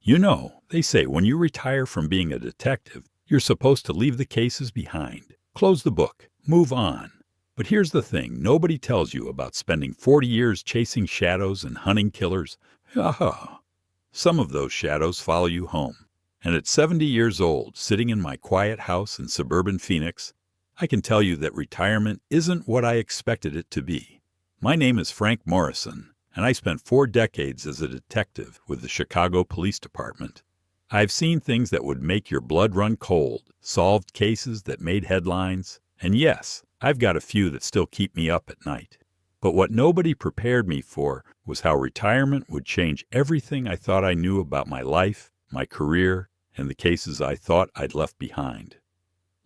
You know, they say when you retire from being a detective, you're supposed to leave the cases behind, close the book, move on. But here's the thing, nobody tells you about spending 40 years chasing shadows and hunting killers. Some of those shadows follow you home. And at 70 years old, sitting in my quiet house in suburban Phoenix, I can tell you that retirement isn't what I expected it to be. My name is Frank Morrison, and I spent 4 decades as a detective with the Chicago Police Department. I've seen things that would make your blood run cold, solved cases that made headlines, and yes, I've got a few that still keep me up at night. But what nobody prepared me for was how retirement would change everything I thought I knew about my life, my career, and the cases I thought I'd left behind.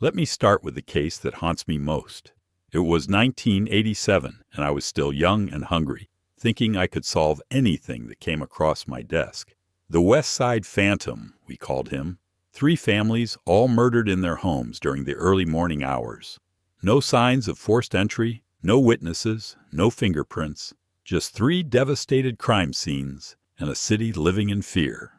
Let me start with the case that haunts me most. It was 1987, and I was still young and hungry, thinking I could solve anything that came across my desk. The West Side Phantom, we called him. 3 families, all murdered in their homes during the early morning hours. No signs of forced entry, no witnesses, no fingerprints, just 3 devastated crime scenes and a city living in fear.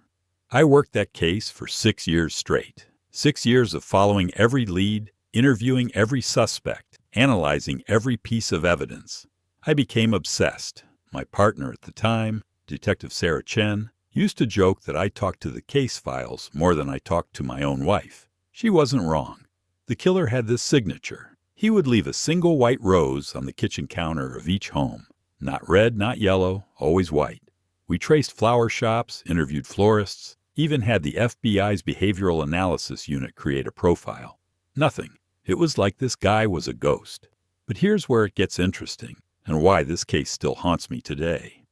I worked that case for 6 years straight. 6 years of following every lead, interviewing every suspect, analyzing every piece of evidence. I became obsessed. My partner at the time, Detective Sarah Chen, used to joke that I talked to the case files more than I talked to my own wife. She wasn't wrong. The killer had this signature. He would leave a single white rose on the kitchen counter of each home. Not red, not yellow, always white. We traced flower shops, interviewed florists, even had the FBI's behavioral analysis unit create a profile. Nothing. It was like this guy was a ghost. But here's where it gets interesting, and why this case still haunts me today.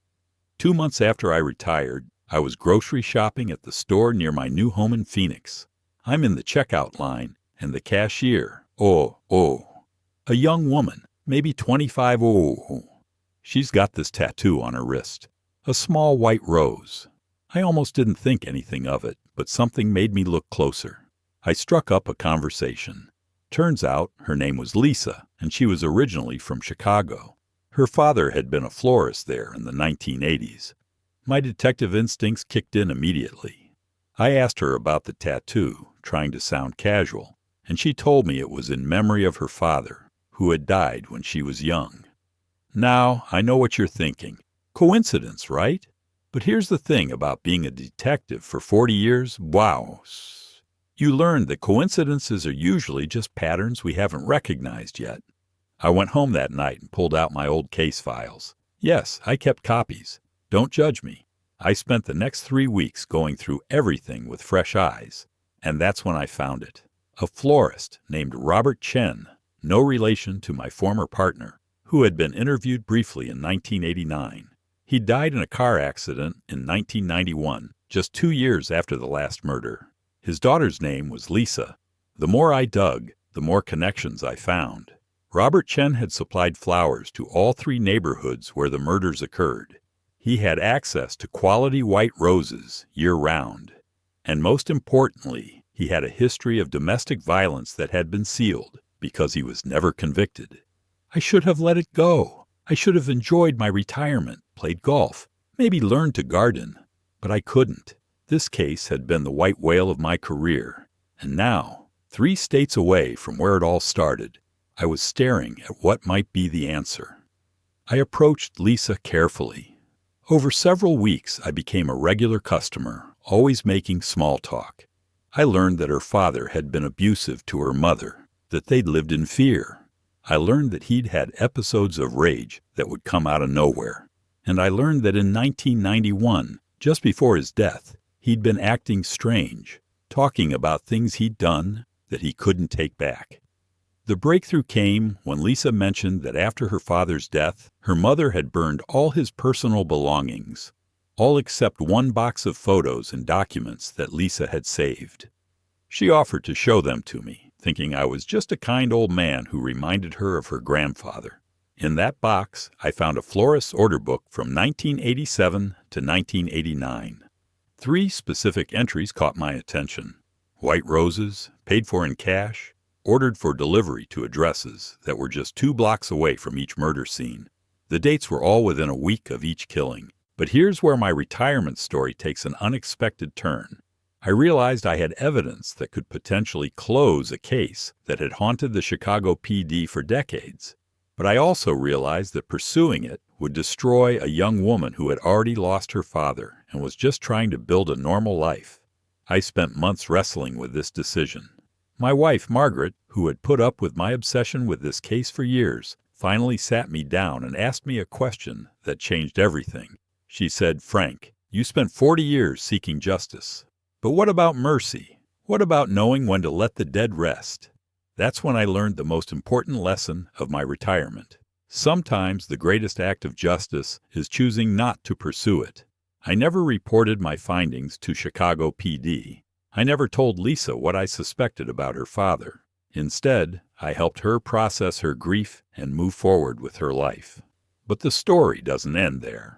2 months after I retired, I was grocery shopping at the store near my new home in Phoenix. I'm in the checkout line, and the cashier, a young woman, maybe 25, she's got this tattoo on her wrist, a small white rose. I almost didn't think anything of it, but something made me look closer. I struck up a conversation. Turns out her name was Lisa, and she was originally from Chicago. Her father had been a florist there in the 1980s. My detective instincts kicked in immediately. I asked her about the tattoo, trying to sound casual, and she told me it was in memory of her father, who had died when she was young. Now, I know what you're thinking. Coincidence, right? But here's the thing about being a detective for 40 years, wow. You learn that coincidences are usually just patterns we haven't recognized yet. I went home that night and pulled out my old case files. Yes, I kept copies. Don't judge me. I spent the next 3 weeks going through everything with fresh eyes. And that's when I found it. A florist named Robert Chen, no relation to my former partner, who had been interviewed briefly in 1989. He died in a car accident in 1991, just 2 years after the last murder. His daughter's name was Lisa. The more I dug, the more connections I found. Robert Chen had supplied flowers to all 3 neighborhoods where the murders occurred. He had access to quality white roses year-round. And most importantly, he had a history of domestic violence that had been sealed because he was never convicted. I should have let it go. I should have enjoyed my retirement, played golf, maybe learned to garden. But I couldn't. This case had been the white whale of my career. And now, 3 states away from where it all started, I was staring at what might be the answer. I approached Lisa carefully. Over several weeks, I became a regular customer, always making small talk. I learned that her father had been abusive to her mother, that they'd lived in fear. I learned that he'd had episodes of rage that would come out of nowhere. And I learned that in 1991, just before his death, he'd been acting strange, talking about things he'd done that he couldn't take back. The breakthrough came when Lisa mentioned that after her father's death, her mother had burned all his personal belongings, all except 1 box of photos and documents that Lisa had saved. She offered to show them to me, thinking I was just a kind old man who reminded her of her grandfather. In that box, I found a florist's order book from 1987 to 1989. 3 specific entries caught my attention. White roses, paid for in cash, ordered for delivery to addresses that were just 2 blocks away from each murder scene. The dates were all within a week of each killing, But here's where my retirement story takes an unexpected turn. I realized I had evidence that could potentially close a case that had haunted the Chicago PD for decades. But I also realized that pursuing it would destroy a young woman who had already lost her father and was just trying to build a normal life. I spent months wrestling with this decision. My wife, Margaret, who had put up with my obsession with this case for years, finally sat me down and asked me a question that changed everything. She said, "Frank, you spent 40 years seeking justice. But what about mercy? What about knowing when to let the dead rest?" That's when I learned the most important lesson of my retirement. Sometimes the greatest act of justice is choosing not to pursue it. I never reported my findings to Chicago PD. I never told Lisa what I suspected about her father. Instead, I helped her process her grief and move forward with her life. But the story doesn't end there.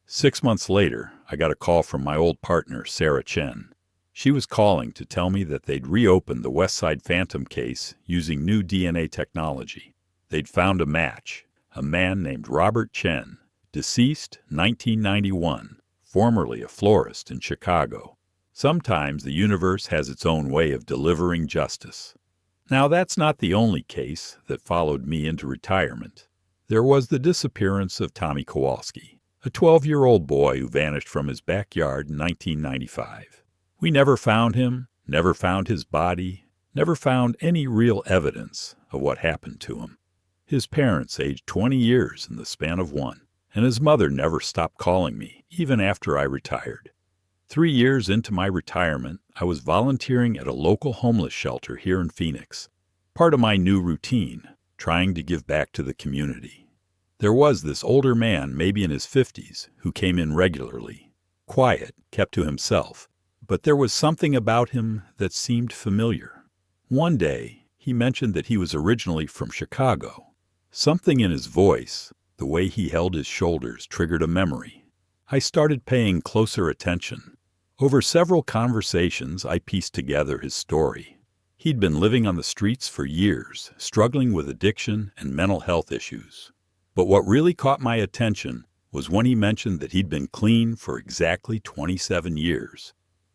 6 months later, I got a call from my old partner, Sarah Chen. She was calling to tell me that they'd reopened the West Side Phantom case using new DNA technology. They'd found a match, a man named Robert Chen, deceased 1991, formerly a florist in Chicago. Sometimes the universe has its own way of delivering justice. Now, that's not the only case that followed me into retirement. There was the disappearance of Tommy Kowalski, a 12-year-old boy who vanished from his backyard in 1995. We never found him, never found his body, never found any real evidence of what happened to him. His parents aged 20 years in the span of one, and his mother never stopped calling me, even after I retired. 3 years into my retirement, I was volunteering at a local homeless shelter here in Phoenix, part of my new routine, trying to give back to the community. There was this older man, maybe in his 50s, who came in regularly. Quiet, kept to himself, but there was something about him that seemed familiar. One day, he mentioned that he was originally from Chicago. Something in his voice, the way he held his shoulders, triggered a memory. I started paying closer attention. Over several conversations, I pieced together his story. He'd been living on the streets for years, struggling with addiction and mental health issues. But what really caught my attention was when he mentioned that he'd been clean for exactly 27 years.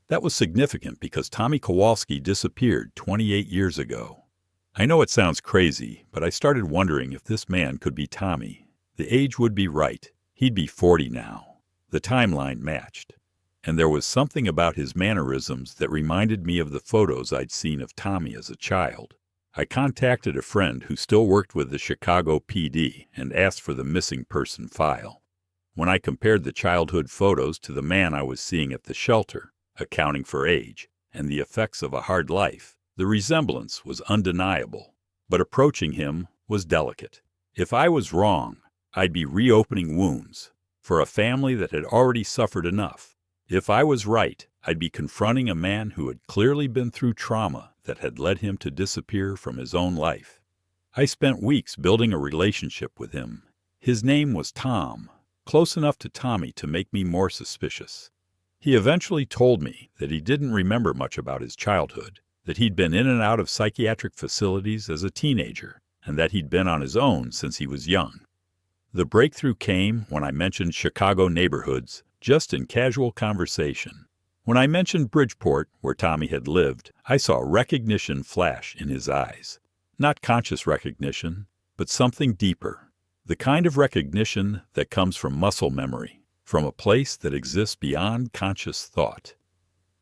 That was significant because Tommy Kowalski disappeared 28 years ago. I know it sounds crazy, but I started wondering if this man could be Tommy. The age would be right. He'd be 40 now. The timeline matched. And there was something about his mannerisms that reminded me of the photos I'd seen of Tommy as a child. I contacted a friend who still worked with the Chicago PD and asked for the missing person file. When I compared the childhood photos to the man I was seeing at the shelter, accounting for age, and the effects of a hard life, the resemblance was undeniable. But approaching him was delicate. If I was wrong, I'd be reopening wounds for a family that had already suffered enough. If I was right, I'd be confronting a man who had clearly been through trauma that had led him to disappear from his own life. I spent weeks building a relationship with him. His name was Tom, close enough to Tommy to make me more suspicious. He eventually told me that he didn't remember much about his childhood, that he'd been in and out of psychiatric facilities as a teenager, and that he'd been on his own since he was young. The breakthrough came when I mentioned Chicago neighborhoods, just in casual conversation. When I mentioned Bridgeport, where Tommy had lived, I saw recognition flash in his eyes. Not conscious recognition, but something deeper. The kind of recognition that comes from muscle memory, from a place that exists beyond conscious thought.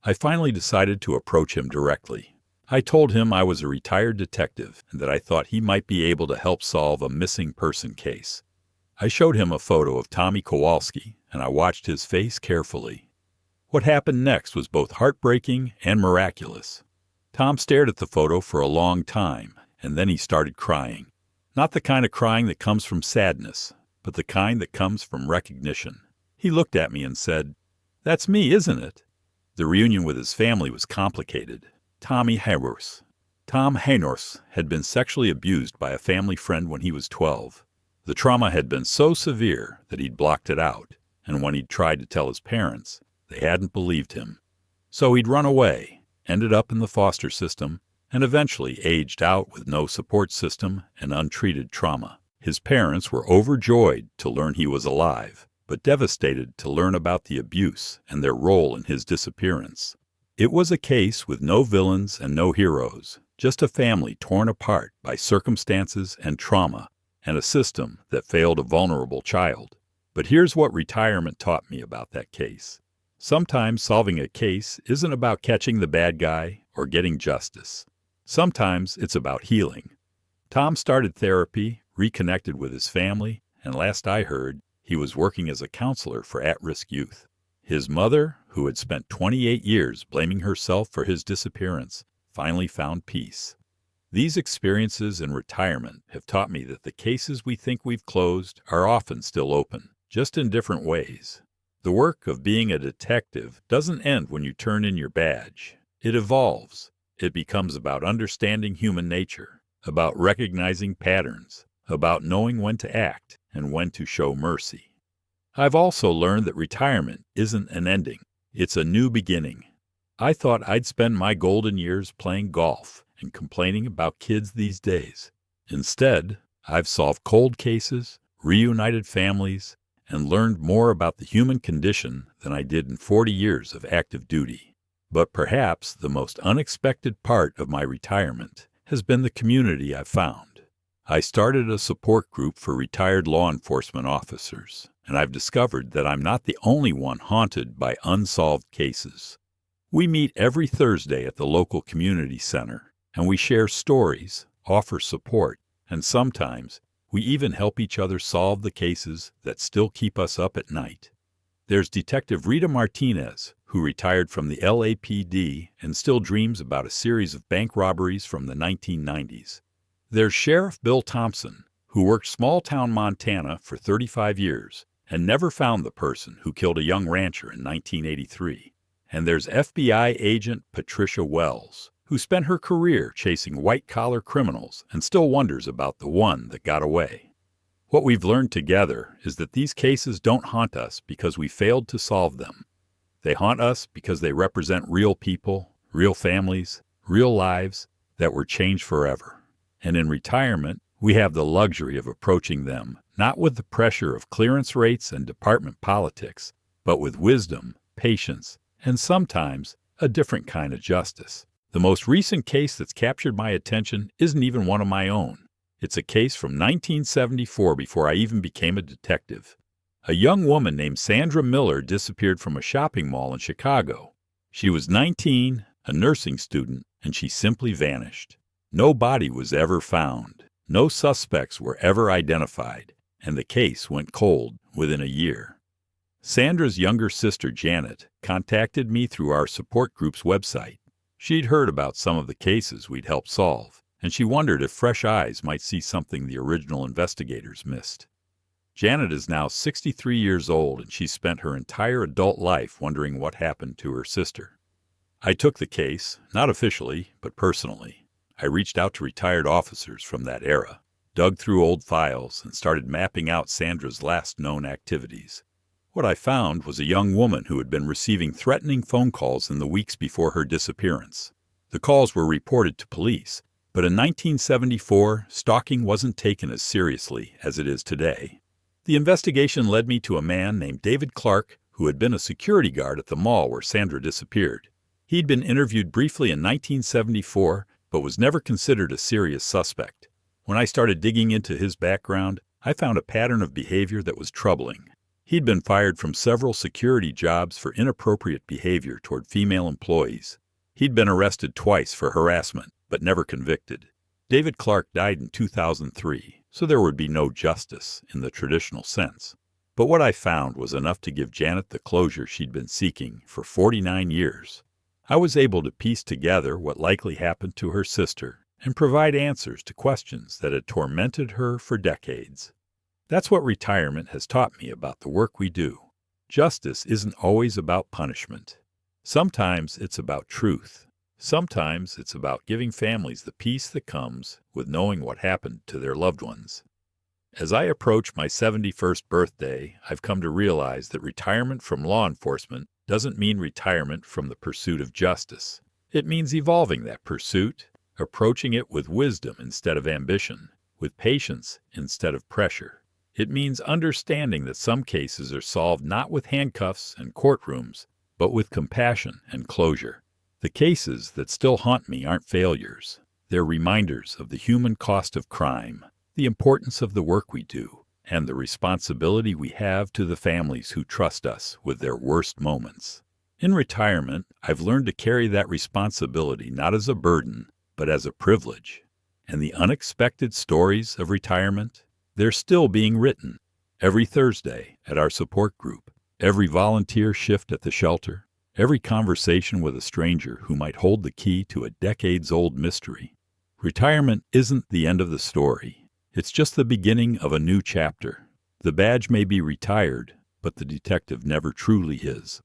I finally decided to approach him directly. I told him I was a retired detective and that I thought he might be able to help solve a missing person case. I showed him a photo of Tommy Kowalski, and I watched his face carefully. What happened next was both heartbreaking and miraculous. Tom stared at the photo for a long time, and then he started crying. Not the kind of crying that comes from sadness, but the kind that comes from recognition. He looked at me and said, "That's me, isn't it?" The reunion with his family was complicated. Tom Haynors had been sexually abused by a family friend when he was 12. The trauma had been so severe that he'd blocked it out, and when he'd tried to tell his parents, they hadn't believed him. So he'd run away, ended up in the foster system, and eventually aged out with no support system and untreated trauma. His parents were overjoyed to learn he was alive, but devastated to learn about the abuse and their role in his disappearance. It was a case with no villains and no heroes, just a family torn apart by circumstances and trauma, and a system that failed a vulnerable child. But here's what retirement taught me about that case. Sometimes solving a case isn't about catching the bad guy or getting justice. Sometimes it's about healing. Tom started therapy, reconnected with his family, and last I heard, he was working as a counselor for at-risk youth. His mother, who had spent 28 years blaming herself for his disappearance, finally found peace. These experiences in retirement have taught me that the cases we think we've closed are often still open, just in different ways. The work of being a detective doesn't end when you turn in your badge. It evolves. It becomes about understanding human nature, about recognizing patterns, about knowing when to act and when to show mercy. I've also learned that retirement isn't an ending. It's a new beginning. I thought I'd spend my golden years playing golf and complaining about kids these days. Instead, I've solved cold cases, reunited families, and learned more about the human condition than I did in 40 years of active duty. But perhaps the most unexpected part of my retirement has been the community I've found. I started a support group for retired law enforcement officers, and I've discovered that I'm not the only one haunted by unsolved cases. We meet every Thursday at the local community center, and we share stories, offer support, and sometimes we even help each other solve the cases that still keep us up at night. There's Detective Rita Martinez, who retired from the LAPD and still dreams about a series of bank robberies from the 1990s. There's Sheriff Bill Thompson, who worked small-town Montana for 35 years and never found the person who killed a young rancher in 1983. And there's FBI agent Patricia Wells, who spent her career chasing white-collar criminals and still wonders about the one that got away. What we've learned together is that these cases don't haunt us because we failed to solve them. They haunt us because they represent real people, real families, real lives that were changed forever. And in retirement, we have the luxury of approaching them not with the pressure of clearance rates and department politics, but with wisdom, patience, and sometimes a different kind of justice. The most recent case that's captured my attention isn't even one of my own. It's a case from 1974 before I even became a detective. A young woman named Sandra Miller disappeared from a shopping mall in Chicago. She was 19, a nursing student, and she simply vanished. No body was ever found. No suspects were ever identified, and the case went cold within a year. Sandra's younger sister, Janet, contacted me through our support group's website. She'd heard about some of the cases we'd helped solve, and she wondered if fresh eyes might see something the original investigators missed. Janet is now 63 years old, and she's spent her entire adult life wondering what happened to her sister. I took the case, not officially, but personally. I reached out to retired officers from that era, dug through old files, and started mapping out Sandra's last known activities. What I found was a young woman who had been receiving threatening phone calls in the weeks before her disappearance. The calls were reported to police, but in 1974, stalking wasn't taken as seriously as it is today. The investigation led me to a man named David Clark, who had been a security guard at the mall where Sandra disappeared. He'd been interviewed briefly in 1974, but was never considered a serious suspect. When I started digging into his background, I found a pattern of behavior that was troubling. He'd been fired from several security jobs for inappropriate behavior toward female employees. He'd been arrested twice for harassment, but never convicted. David Clark died in 2003, so there would be no justice in the traditional sense. But what I found was enough to give Janet the closure she'd been seeking for 49 years. I was able to piece together what likely happened to her sister and provide answers to questions that had tormented her for decades. That's what retirement has taught me about the work we do. Justice isn't always about punishment. Sometimes it's about truth. Sometimes it's about giving families the peace that comes with knowing what happened to their loved ones. As I approach my 71st birthday, I've come to realize that retirement from law enforcement doesn't mean retirement from the pursuit of justice. It means evolving that pursuit, approaching it with wisdom instead of ambition, with patience instead of pressure. It means understanding that some cases are solved not with handcuffs and courtrooms, but with compassion and closure. The cases that still haunt me aren't failures. They're reminders of the human cost of crime, the importance of the work we do, and the responsibility we have to the families who trust us with their worst moments. In retirement, I've learned to carry that responsibility not as a burden, but as a privilege. And the unexpected stories of retirement, they're still being written. Every Thursday at our support group, every volunteer shift at the shelter, every conversation with a stranger who might hold the key to a decades-old mystery. Retirement isn't the end of the story. It's just the beginning of a new chapter. The badge may be retired, but the detective never truly is.